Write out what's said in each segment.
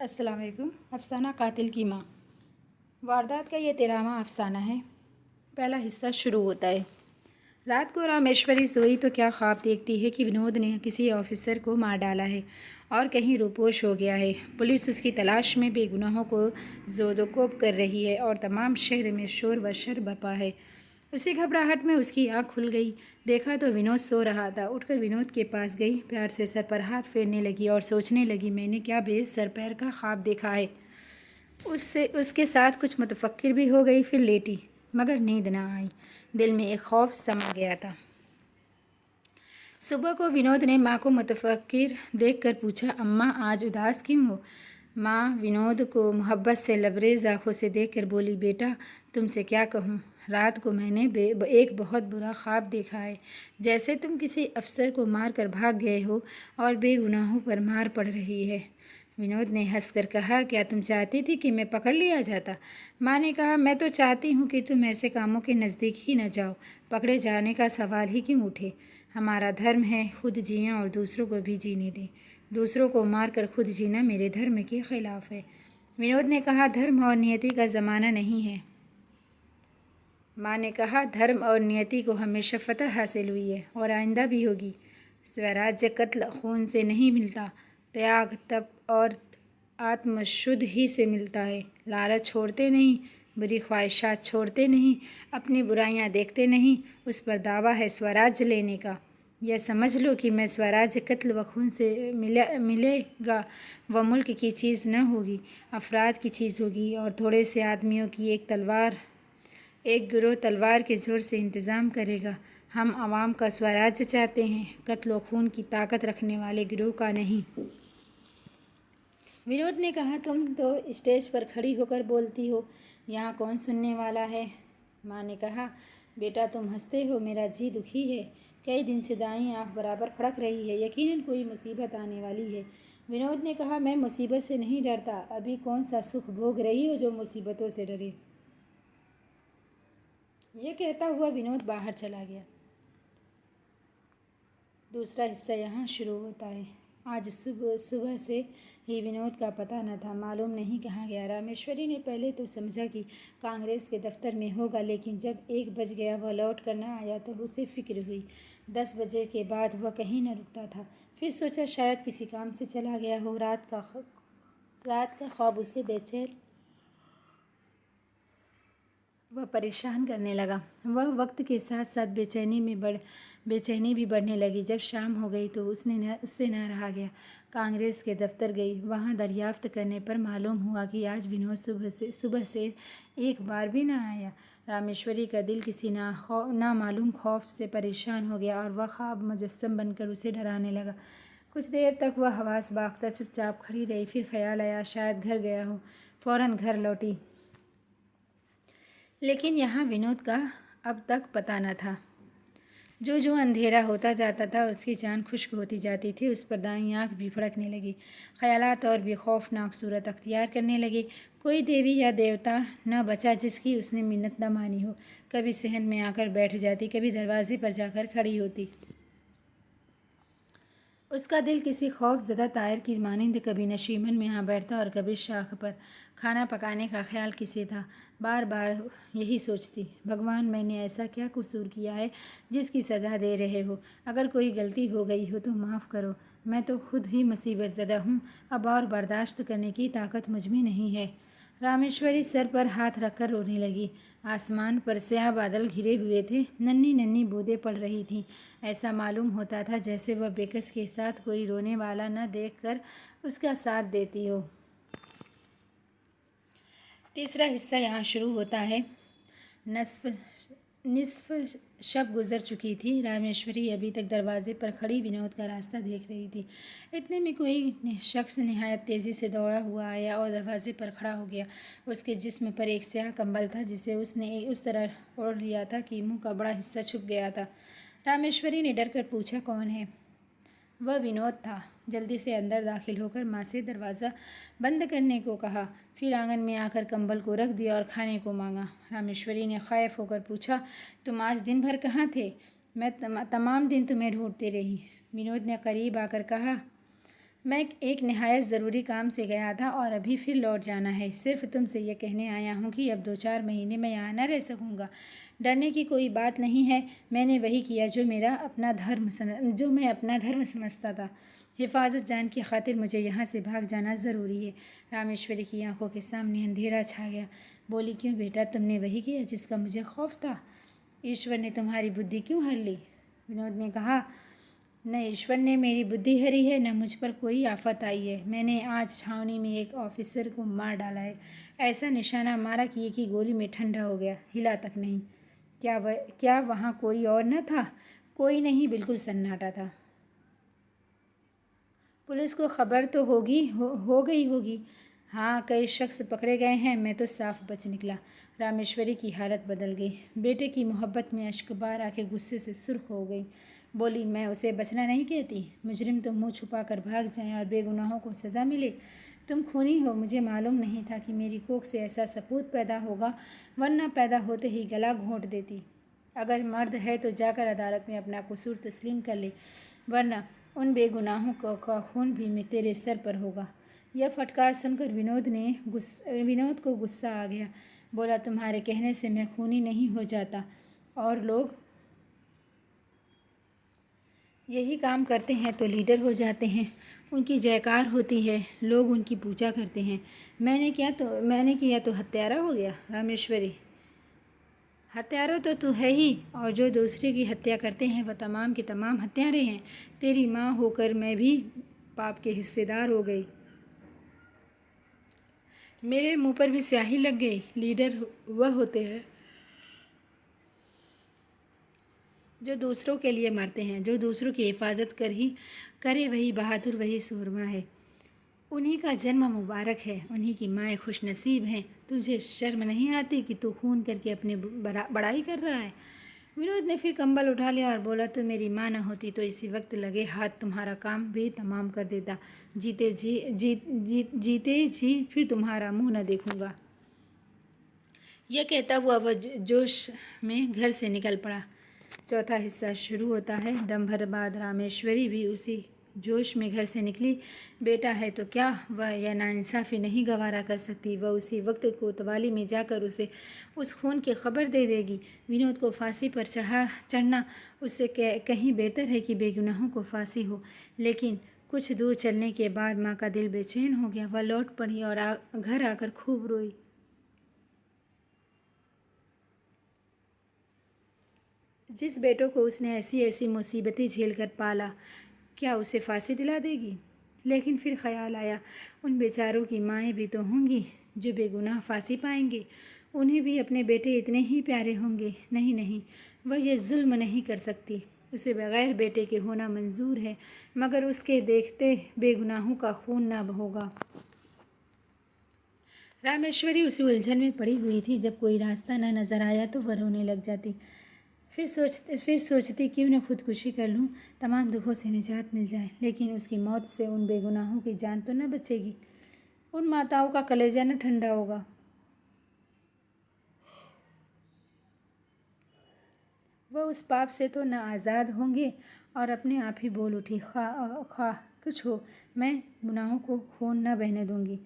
अस्सलाम वालेकुम। अफ़साना कातिल की माँ। वारदात का ये 13वां अफ़साना है। पहला हिस्सा शुरू होता है। रात को रामेश्वरी सोई तो क्या ख्वाब देखती है कि विनोद ने किसी ऑफिसर को मार डाला है और कहीं रुपोश हो गया है। पुलिस उसकी तलाश में बेगुनाहों को ज़ोदोकोब कर रही है और तमाम शहर में शोर व शर बपा है। उसी घबराहट में उसकी आँख खुल गई। देखा तो विनोद सो रहा था। उठकर विनोद के पास गई, प्यार से सर पर हाथ फेरने लगी और सोचने लगी, मैंने क्या बेसर पैर का ख्वाब देखा है। उसके साथ कुछ मुतफक्किर भी हो गई। फिर लेटी, मगर नींद ना आई। दिल में एक खौफ समा गया था। सुबह को विनोद ने माँ को मुतफक्किर देखकर पूछा, अम्मा आज उदास क्यों हो? माँ विनोद को मोहब्बत से लबरेज आँखों से देखकर बोली, बेटा तुमसे क्या कहूँ, रात को मैंने एक बहुत बुरा ख्वाब देखा है। जैसे तुम किसी अफसर को मार कर भाग गए हो और बेगुनाहों पर मार पड़ रही है। विनोद ने हंसकर कहा, क्या तुम चाहती थी कि मैं पकड़ लिया जाता? माँ ने कहा, मैं तो चाहती हूँ कि तुम ऐसे कामों के नज़दीक ही न जाओ। पकड़े जाने का सवाल ही क्यों उठे? हमारा धर्म है खुद जिया और दूसरों को भी जीने दें। दूसरों को मार कर खुद जीना मेरे धर्म के ख़िलाफ़ है। विनोद ने कहा, धर्म और नियति का ज़माना नहीं है। माँ ने कहा, धर्म और नियति को हमेशा फतह हासिल हुई है और आइंदा भी होगी। स्वराज्य कत्ल खून से नहीं मिलता, त्याग तप और आत्मशुद्ध ही से मिलता है। लालच छोड़ते नहीं, बुरी ख्वाहिशात छोड़ते नहीं, अपनी बुराइयां देखते नहीं, उस पर दावा है स्वराज्य लेने का। यह समझ लो कि मैं स्वराज्य कत्ल व खून से मिलेगा वह मुल्क की चीज़ न होगी, अफराद की चीज़ होगी और थोड़े से आदमियों की एक गिरोह तलवार के ज़ोर से इंतज़ाम करेगा। हम आवाम का स्वराज्य चाहते हैं, कत्ल व खून की ताकत रखने वाले गिरोह का नहीं। विनोद ने कहा, तुम तो स्टेज पर खड़ी होकर बोलती हो, यहाँ कौन सुनने वाला है? माँ ने कहा, बेटा तुम हंसते हो, मेरा जी दुखी है। कई दिन से दाईं आँख बराबर फड़क रही है, यकीनन कोई मुसीबत आने वाली है। विनोद ने कहा, मैं मुसीबत से नहीं डरता। अभी कौन सा सुख भोग रही हो जो मुसीबतों से डरे? यह कहता हुआ विनोद बाहर चला गया। दूसरा हिस्सा यहाँ शुरू होता है। आज सुबह से ही विनोद का पता न था, मालूम नहीं कहाँ गया। रामेश्वरी ने पहले तो समझा कि कांग्रेस के दफ्तर में होगा, लेकिन जब 1 बज गया वह लौट कर न आया तो उसे फिक्र हुई। 10 बजे के बाद वह कहीं न रुकता था। फिर सोचा शायद किसी काम से चला गया हो। रात का ख्वाब उसे बेचैन वह परेशान करने लगा। वह वक्त के साथ साथ बेचैनी भी बढ़ने लगी। जब शाम हो गई तो उससे न रहा गया। कांग्रेस के दफ्तर गई। वहां दरियाफ्त करने पर मालूम हुआ कि आज विनोद सुबह से एक बार भी न आया। रामेश्वरी का दिल किसी नामालूम खौफ से परेशान हो गया और वह ख्वाब मुजस्सम बनकर उसे डराने लगा। कुछ देर तक वह हवास बाख्ता चुपचाप खड़ी रही। फिर ख्याल आया शायद घर गया हो। फौरन घर लौटी, लेकिन यहाँ विनोद का अब तक पता न था। जो जो अंधेरा होता जाता था उसकी जान खुश्क होती जाती थी। उस पर दाईं आँख भी फड़कने लगी। ख़यालात और भी खौफनाक सूरत अख्तियार करने लगे। कोई देवी या देवता न बचा जिसकी उसने मिन्नत न मानी हो। कभी सहन में आकर बैठ जाती, कभी दरवाजे पर जाकर खड़ी होती। उसका दिल किसी खौफ ज़दा तायर की मानिंद कभी नशीमन में आ बैठता और कभी शाख पर। खाना पकाने का ख्याल किसे था। बार बार यही सोचती, भगवान मैंने ऐसा क्या कसूर किया है जिसकी सज़ा दे रहे हो? अगर कोई गलती हो गई हो तो माफ़ करो। मैं तो खुद ही मुसीबत ज़दा हूँ। अब और बर्दाश्त करने की ताकत मुझ में नहीं है। रामेश्वरी सर पर हाथ रखकर रोने लगी। आसमान पर स्याह बादल घिरे हुए थे। नन्ही नन्ही बूंदें पड़ रही थीं। ऐसा मालूम होता था जैसे वह बेकस के साथ कोई रोने वाला न देखकर उसका साथ देती हो। तीसरा हिस्सा यहाँ शुरू होता है। निसफ शब गुजर चुकी थी। रामेश्वरी अभी तक दरवाजे पर खड़ी विनोद का रास्ता देख रही थी। इतने में कोई शख्स निहायत तेज़ी से दौड़ा हुआ आया और दरवाजे पर खड़ा हो गया। उसके जिस्म पर एक स्याह कंबल था जिसे उसने उस तरह ओढ़ लिया था कि मुंह का बड़ा हिस्सा छुप गया था। रामेश्वरी ने डर कर पूछा, कौन है? वह विनोद था। जल्दी से अंदर दाखिल होकर माँ से दरवाज़ा बंद करने को कहा। फिर आंगन में आकर कंबल को रख दिया और खाने को मांगा। रामेश्वरी ने खौफ होकर पूछा, तुम आज दिन भर कहाँ थे? मैं तमाम दिन तुम्हें ढूंढती रही। विनोद ने करीब आकर कहा, मैं एक नहायत ज़रूरी काम से गया था और अभी फिर लौट जाना है। सिर्फ तुमसे ये कहने आया हूँ कि अब 2-4 महीने मैं यहाँ न रह सकूँगा। डरने की कोई बात नहीं है। मैंने वही किया जो मैं अपना धर्म समझता था। हिफाजत जान की खातिर मुझे यहाँ से भाग जाना ज़रूरी है। रामेश्वरी की आंखों के सामने अंधेरा छा गया। बोली, क्यों बेटा, तुमने वही किया जिसका मुझे खौफ था? ईश्वर ने तुम्हारी बुद्धि क्यों हर ली? विनोद ने कहा, न ईश्वर ने मेरी बुद्धि हरी है, न मुझ पर कोई आफत आई है। मैंने आज छावनी में एक ऑफिसर को मार डाला है। ऐसा निशाना मारा कि एक ही गोली में ठंडा हो गया, हिला तक नहीं। क्या वहाँ कोई और न था? कोई नहीं, बिल्कुल सन्नाटा था। पुलिस को खबर तो हो गई होगी। हाँ, कई शख्स पकड़े गए हैं। मैं तो साफ बच निकला। रामेश्वरी की हालत बदल गई। बेटे की मोहब्बत में अश्क बार आके गुस्से से सुर्ख हो गई। बोली, मैं उसे बचना नहीं कहती। मुजरिम तो मुंह छुपा कर भाग जाए और बेगुनाहों को सज़ा मिले। तुम खूनी हो। मुझे मालूम नहीं था कि मेरी कोख से ऐसा सपूत पैदा होगा, वरना पैदा होते ही गला घोंट देती। अगर मर्द है तो जाकर अदालत में अपना कसूर तस्लीम कर ले, वरना उन बेगुनाहों का खून भी तेरे सर पर होगा। यह फटकार सुनकर विनोद को गुस्सा आ गया। बोला, तुम्हारे कहने से मैं खूनी नहीं हो जाता, और लोग यही काम करते हैं तो लीडर हो जाते हैं। उनकी जयकार होती है, लोग उनकी पूजा करते हैं। मैंने किया तो हत्यारा हो गया? रामेश्वरी, हत्यारा तो तू है ही, और जो दूसरे की हत्या करते हैं वह तमाम के तमाम हत्यारे हैं। तेरी माँ होकर मैं भी पाप के हिस्सेदार हो गई। मेरे मुंह पर भी स्याही लग गई। लीडर वह होते हैं जो दूसरों के लिए मरते हैं, जो दूसरों की हिफाजत करे वही बहादुर, वही सूरमा है। उन्हीं का जन्म मुबारक है, उन्हीं की माएँ खुशनसीब हैं। तुझे शर्म नहीं आती कि तू खून करके अपनी बड़ाई कर रहा है? विनोद ने फिर कंबल उठा लिया और बोला, तो मेरी माँ न होती तो इसी वक्त लगे हाथ तुम्हारा काम भी तमाम कर देता। जीते जी फिर तुम्हारा मुंह न देखूंगा। यह कहता हुआ वह जोश में घर से निकल पड़ा। चौथा हिस्सा शुरू होता है। दम भर बाद रामेश्वरी भी उसी जोश में घर से निकली। बेटा है तो क्या वह यह नाइंसाफ़ी नहीं गवारा कर सकती। वह उसी वक्त कोतवाली में जाकर उसे उस खून की खबर दे देगी। विनोद को फांसी पर चढ़ना उससे कहीं बेहतर है कि बेगुनाहों को फांसी हो। लेकिन कुछ दूर चलने के बाद माँ का दिल बेचैन हो गया। वह लौट पड़ी और घर आकर खूब रोई। जिस बेटों को उसने ऐसी ऐसी मुसीबतें झेल कर पाला, क्या उसे फांसी दिला देगी? लेकिन फिर ख्याल आया, उन बेचारों की माएँ भी तो होंगी जो बेगुनाह फांसी पाएंगे। उन्हें भी अपने बेटे इतने ही प्यारे होंगे। नहीं नहीं, वह ये जुल्म नहीं कर सकती। उसे बगैर बेटे के होना मंजूर है, मगर उसके देखते बेगुनाहों का खून न बहोगा। रामेश्वरी उसी उलझन में पड़ी हुई थी। जब कोई रास्ता न नज़र आया तो वह रोने लग जाती। फिर सोचती क्यों न खुदकुशी कर लूँ, तमाम दुखों से निजात मिल जाए। लेकिन उसकी मौत से उन बेगुनाहों की जान तो न बचेगी, उन माताओं का कलेजा न ठंडा होगा। वह उस पाप से तो न आज़ाद होंगे। और अपने आप ही बोल उठी, खा कुछ हो, मैं गुनाहों को खून न बहने दूंगी।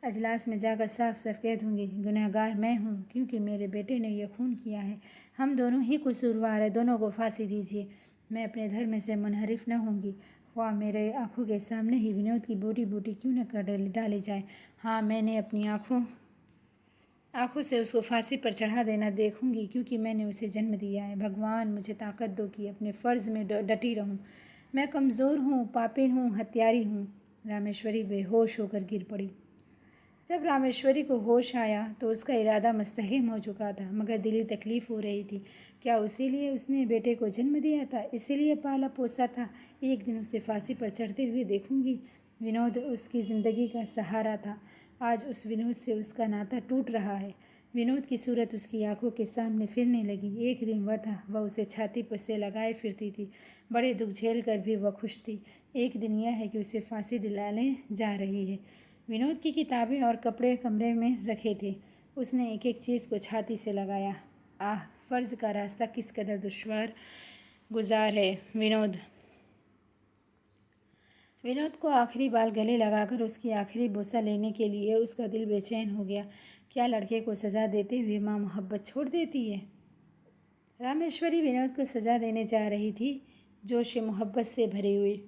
अजलास में जाकर साफ साफ कह दूंगी, गुनहगार मैं हूँ, क्योंकि मेरे बेटे ने यह खून किया है। हम दोनों ही कसूरवार हैं, दोनों को फांसी दीजिए। मैं अपने धर्म से मुनहरिफ न होंगी, ख्वाह मेरे आँखों के सामने ही विनोद की बूटी बूटी क्यों न कर डाली जाए। हाँ, मैंने अपनी आँखों से उसको फांसी पर चढ़ा देना देखूंगी, क्योंकि मैंने उसे जन्म दिया है। भगवान मुझे ताकत दो कि अपने फ़र्ज़ में डटी रहूं। मैं कमज़ोर हूँ, पापिन हूँ, हत्यारी हूँ। रामेश्वरी बेहोश होकर गिर पड़ी। जब रामेश्वरी को होश आया तो उसका इरादा मुस्तहकम हो चुका था, मगर दिली तकलीफ़ हो रही थी। क्या उसीलिए उसने बेटे को जन्म दिया था? इसीलिए पाला पोसा था? एक दिन उसे फांसी पर चढ़ते हुए देखूंगी। विनोद उसकी ज़िंदगी का सहारा था। आज उस विनोद से उसका नाता टूट रहा है। विनोद की सूरत उसकी आंखों के सामने फिरने लगी। एक दिन वह था, वह उसे छाती पर से लगाए फिरती थी। बड़े दुख झेल कर भी वह खुश थी। एक दिन यह है कि उसे फांसी दिलाने जा रही है। विनोद की किताबें और कपड़े कमरे में रखे थे। उसने एक एक चीज़ को छाती से लगाया। आह, फ़र्ज़ का रास्ता किस कदर दुश्वार गुजार है। विनोद विनोद को आखिरी बार गले लगाकर उसकी आखिरी बोसा लेने के लिए उसका दिल बेचैन हो गया। क्या लड़के को सज़ा देते हुए माँ मोहब्बत छोड़ देती है? रामेश्वरी विनोद को सज़ा देने जा रही थी, जोश मोहब्बत से भरी हुई।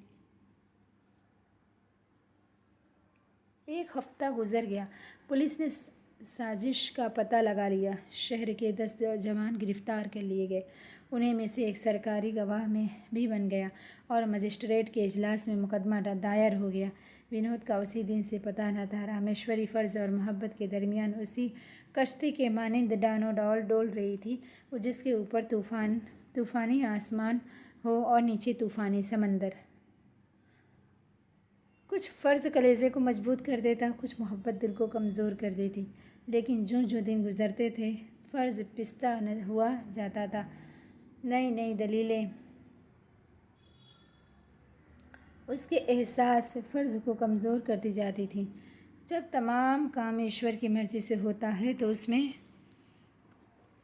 एक हफ्ता गुजर गया। पुलिस ने साजिश का पता लगा लिया। शहर के 10 जवान गिरफ्तार कर लिए गए। उन्हीं में से एक सरकारी गवाह में भी बन गया और मजिस्ट्रेट के इजलास में मुकदमा दायर हो गया। विनोद का उसी दिन से पता न था। रामेश्वरी फ़र्ज और मोहब्बत के दरमियान उसी कश्ती के मानिंद डानोडौल डोल रही थी, जिसके ऊपर तूफ़ानी आसमान हो और नीचे तूफ़ानी समंदर। कुछ फ़र्ज़ कलेजे को मजबूत कर देता, कुछ मोहब्बत दिल को कमज़ोर कर देती। लेकिन जो दिन गुज़रते थे, फ़र्ज़ पिस्ता हुआ जाता था। नई नई दलीलें उसके एहसास फ़र्ज़ को कमज़ोर करती जाती थीं। जब तमाम काम ईश्वर की मर्ज़ी से होता है तो उसमें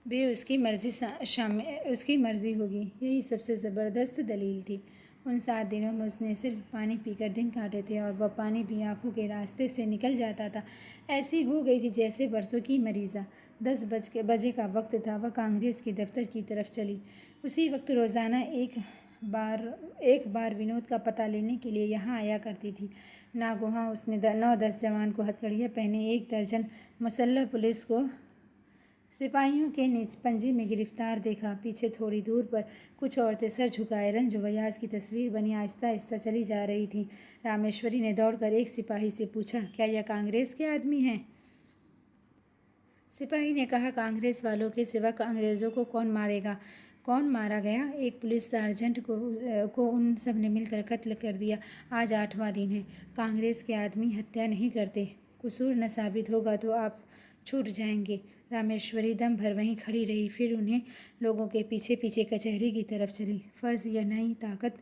भी उसकी मर्ज़ी होगी। यही सबसे ज़बरदस्त दलील थी। उन 7 दिनों में उसने सिर्फ पानी पीकर दिन काटे थे और वह पानी भी आँखों के रास्ते से निकल जाता था। ऐसी हो गई थी जैसे बरसों की मरीज़ा। 10 बजे का वक्त था। वह कांग्रेस के दफ्तर की तरफ चली। उसी वक्त रोज़ाना एक बार विनोद का पता लेने के लिए यहाँ आया करती थी। नागौहां उसने 9-10 जवान को हथकड़ियाँ पहने 1 दर्जन मुसल्लह पुलिस को सिपाहियों के नीच पंजे में गिरफ्तार देखा। पीछे थोड़ी दूर पर कुछ औरतें सर झुकाए रंज वयाज की तस्वीर बनी आहिस्ता आहिस्ता चली जा रही थीं। रामेश्वरी ने दौड़कर एक सिपाही से पूछा, क्या यह कांग्रेस के आदमी हैं? सिपाही ने कहा, कांग्रेस वालों के सिवा अंग्रेज़ों को कौन मारेगा? कौन मारा गया? एक पुलिस सार्जेंट को उन सब ने मिलकर कत्ल कर दिया। आज 8वां दिन है। कांग्रेस के आदमी हत्या नहीं करते। कसूर न साबित होगा तो आप छूट जाएंगे। रामेश्वरी दम भर वहीं खड़ी रही, फिर उन्हें लोगों के पीछे पीछे कचहरी की तरफ चली। फ़र्ज़ यह नई ताकत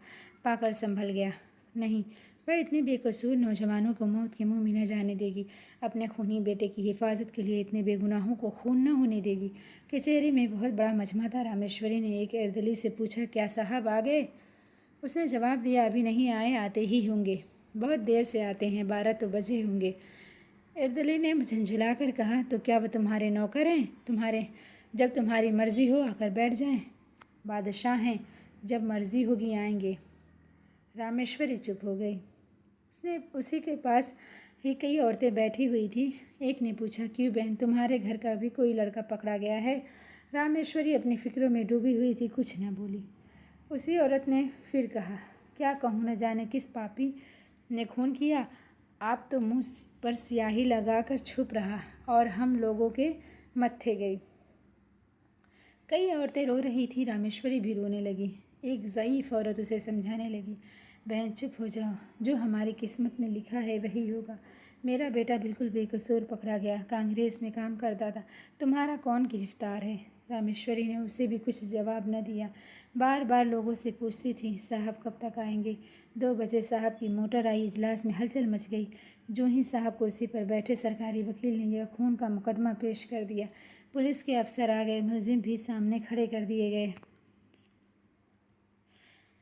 पाकर संभल गया। नहीं, वह इतने बेकसूर नौजवानों को मौत के मुंह में न जाने देगी। अपने खूनी बेटे की हिफाजत के लिए इतने बेगुनाहों को खून न होने देगी। कचहरी में बहुत बड़ा मजमा था। रामेश्वरी ने एक अर्दली से पूछा, क्या साहब आ गए? उसने जवाब दिया, अभी नहीं आए, आते ही होंगे। बहुत देर से आते हैं, 12 तो बजे होंगे। अर्दली ने झंझलाकर कहा, तो क्या वह तुम्हारे नौकर हैं? जब तुम्हारी मर्जी हो आकर बैठ जाएं। बादशाह हैं, जब मर्जी होगी आएंगे। रामेश्वरी चुप हो गई। उसी के पास ही कई औरतें बैठी हुई थी। एक ने पूछा, क्यों बहन, तुम्हारे घर का भी कोई लड़का पकड़ा गया है? रामेश्वरी अपनी फिक्रों में डूबी हुई थी, कुछ न बोली। उसी औरत ने फिर कहा, क्या कहूँ, न जाने किस पापी ने खून किया। आप तो मुँह पर स्याही लगाकर छुप रहा और हम लोगों के मत्थे गई। कई औरतें रो रही थी। रामेश्वरी भी रोने लगी। एक ज़ईफ़ औरत उसे समझाने लगी, बहन चुप हो जाओ, जो हमारी किस्मत में लिखा है वही होगा। मेरा बेटा बिल्कुल बेकसूर पकड़ा गया, कांग्रेस में काम करता था। तुम्हारा कौन गिरफ्तार है? रामेश्वरी ने उसे भी कुछ जवाब न दिया। बार बार लोगों से पूछती थी, साहब कब तक आएंगे? 2 बजे साहब की मोटर आई। इजलास में हलचल मच गई। जो ही साहब कुर्सी पर बैठे, सरकारी वकील ने यह खून का मुकदमा पेश कर दिया। पुलिस के अफसर आ गए, मुलजिम भी सामने खड़े कर दिए गए।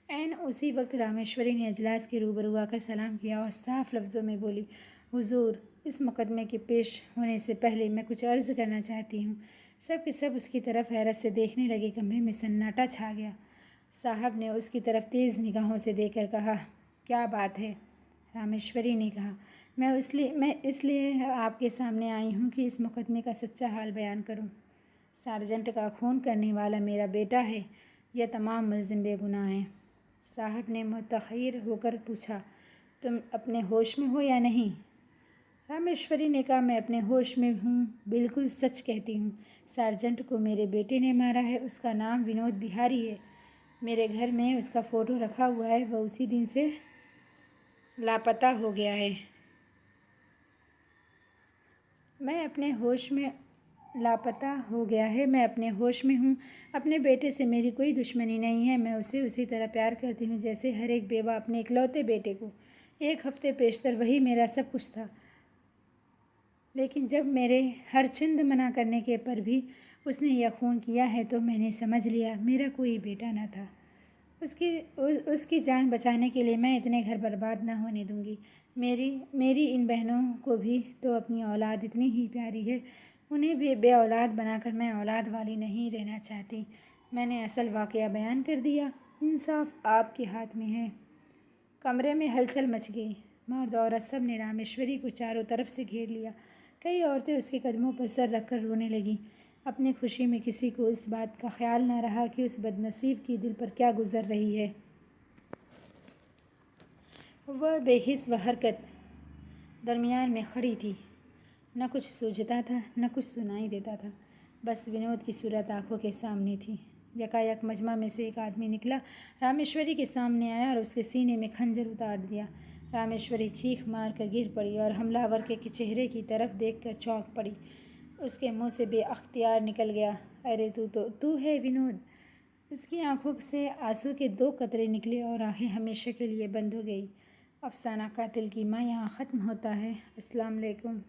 ऐन उसी वक्त रामेश्वरी ने इजलास के रूबरू आकर सलाम किया और साफ लफ्ज़ों में बोली, हुजूर, इस मुकदमे के पेश होने से पहले मैं कुछ अर्ज़ करना चाहती हूँ। सब के सब उसकी तरफ हैरत से देखने लगे। कमरे में सन्नाटा छा गया। साहब ने उसकी तरफ तेज़ निगाहों से देखकर कहा, क्या बात है? रामेश्वरी ने कहा, मैं इसलिए आपके सामने आई हूँ कि इस मुकदमे का सच्चा हाल बयान करूँ। सार्जेंट का खून करने वाला मेरा बेटा है। यह तमाम मुलजिम बेगुनाह हैं। साहब ने मुतखय्यर होकर पूछा, तुम अपने होश में हो या नहीं? रामेश्वरी ने कहा, मैं अपने होश में हूँ, बिल्कुल सच कहती हूँ। सार्जेंट को मेरे बेटे ने मारा है। उसका नाम विनोद बिहारी है। मेरे घर में उसका फ़ोटो रखा हुआ है। वह उसी दिन से लापता हो गया है। मैं अपने होश में हूँ। अपने बेटे से मेरी कोई दुश्मनी नहीं है। मैं उसे उसी तरह प्यार करती हूँ जैसे हर एक बेवा अपने इकलौते बेटे को। 1 हफ्ते पेशतर वही मेरा सब कुछ था। लेकिन जब मेरे हर चंद मना करने के पर भी उसने यह खून किया है तो मैंने समझ लिया मेरा कोई बेटा न था। उसकी जान बचाने के लिए मैं इतने घर बर्बाद ना होने दूंगी। मेरी इन बहनों को भी तो अपनी औलाद इतनी ही प्यारी है, उन्हें भी बे औलाद बनाकर मैं औलाद वाली नहीं रहना चाहती। मैंने असल वाक़या बयान कर दिया। इंसाफ आपके हाथ में है। कमरे में हलचल मच गई। मर्द औरत सब ने रामेश्वरी को चारों तरफ से घेर लिया। कई औरतें उसके कदमों पर सर रखकर रोने लगीं। अपनी खुशी में किसी को इस बात का ख्याल न रहा कि उस बदनसीब की दिल पर क्या गुजर रही है। वह बेहिस व हरकत दरमियान में खड़ी थी। न कुछ सूझता था न कुछ सुनाई देता था। बस विनोद की सूरत आंखों के सामने थी। यकायक मजमा में से एक आदमी निकला, रामेश्वरी के सामने आया और उसके सीने में खंजर उतार दिया। रामेश्वरी चीख मार कर गिर पड़ी और हमलावर के चेहरे की तरफ देखकर चौंक पड़ी। उसके मुंह से बेअख्तियार निकल गया, अरे तू है विनोद। उसकी आंखों से आंसू के 2 कतरे निकले और आंखें हमेशा के लिए बंद हो गई। अफसाना कातिल की माँ यहाँ ख़त्म होता है। अस्सलाम वालेकुम।